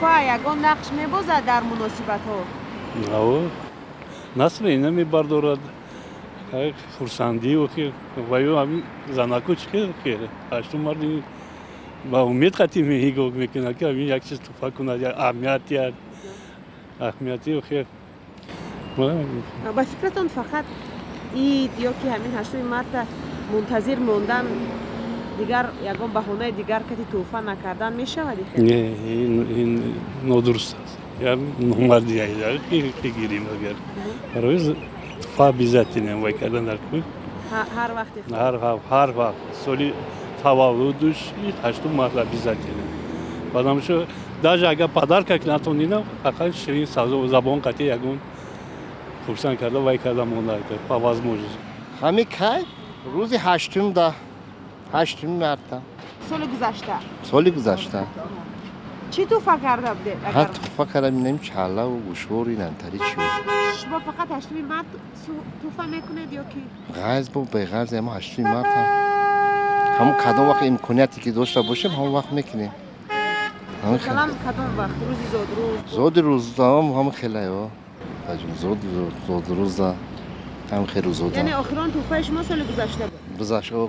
توفا یگان نقش می‌بازد در مناسبت‌ها. آو نصر اینا می‌بردارد خورسندی و که وایو همین زناکوچ که هشتم مردی با امید قطعی میگو میکنه که همین یک چیز توفا کنه یا اهمیتی و که با فکرتون فقط اید یا که همین هشتم مرد منتظر موندن دیگر یگان بهانه دیگر که توفا نکردن میشود نه این نادرست است یا نمردیایی که گیریم اگر برای توفا بیزتی نمی کردن در کوی هر وقت هر وقت سالی تولدش هشتم مرد بیزتی نمی بعدم شو даже اگر پدر که نتونینه فقط شیرین سبز و زبان قطعی یگان خورسند کرده وای کرده مونده کرد پاواز موجود همین که روزی هشتم مرد سال گذشته چی توفا کرده بوده؟ ها توفا کردم اینم چاله و گوشواری نمتری چی بود شما فقط هشتم مرد توفا میکنید یا کی؟ غاز بود به غاز اما هشتم مرد همون کدام وقت امکانیتی که داشته باشیم همون وقت میکنیم مثلا کدام وقت روزی زود روز هم خیلی ها زود روز هم خیلی زود یعنی آخران توفای شما سال گذشته بود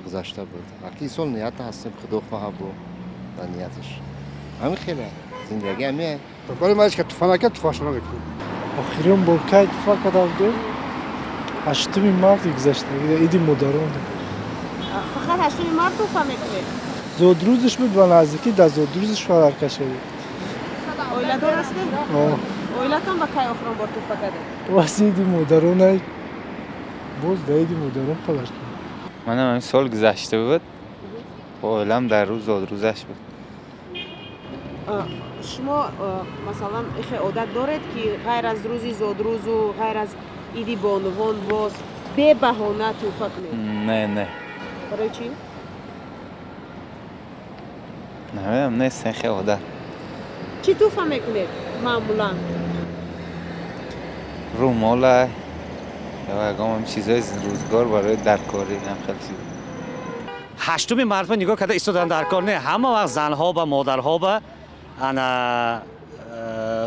گذشته بود اکی سال نیت هستیم خدا خواه بود نیتش همین خیلی زندگی همیه برای ما که توفا نکرد توفا شما بکنیم آخرین بار که توفا کرده بوده هشتم مرد گذشته ایدی مداران فقط هشتم مرد توفا میکنه زود روزش بود و نزدیکی در زود روزش فرار کشید اویلتون هسته؟ اویلتون با که آخران بار توفا کرده؟ واسه ایدی مداران باز در ایدی مداران پلش کرد منم همین سال گذشته بود اویلم در روز زود روزش بود شما مثلا ایخ عادت دارید که غیر از روزی زودروز و غیر از ایدی بانوان باز به بهانه توفا کنید؟ نه برای چی؟ نه خیلی عادت چی توفا میکنید معمولا؟ روماله یا اگه هم چیزای روزگار برای درکاری هم خیلی چیز هشتم مرد نگاه کرده ایستادن در کار نه همه وقت زنها و مادرها و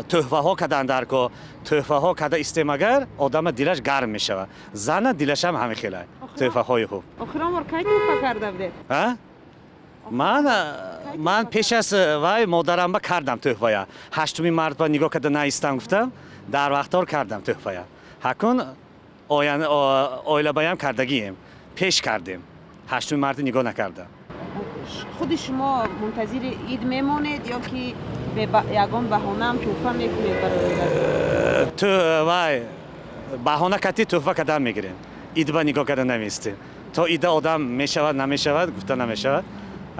تحفه ها کردن در کار تحفه ها کرده استمگر آدم دلش گرم میشه زن دلش هم همین خیلی تحفه های خوب آخران بار کی توفا کرده بودید؟ من پیش از وای مادرم با کردم تحفه هشتم مرد نگاه کرده نیستم گفتم در وقتار کردم تحفه هکن آیله بایم کردگیم پیش کردیم هشتم مرد نگاه نکردم خود شما منتظر اید میمونید یا که یگان بهانه هم توفا میکنید برای تو وای بهانه کتی توفا کردن میگیریم اید با نگاه کردن نمیستیم تا اید آدم میشود نمیشود گفته نمیشود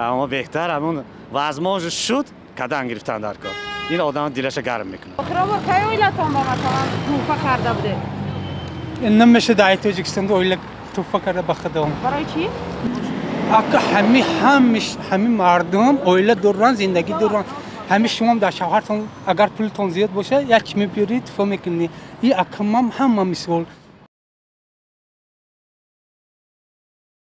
اما بهتر همون وزماج شد کردن گرفتن در کار این آدم دلش گرم میکنه آخران بار کی اویلتون با مثلا توفا کرده بوده؟ این نمیشه در تاجیکستان اویل توفا کرده به خودم برای چی؟ اگه همه مردم اویل دوران زندگی دوران همه شما در شهرتون اگر پولتون زیاد باشه یک میپیرید توفا میکنی این اکمام همه مثال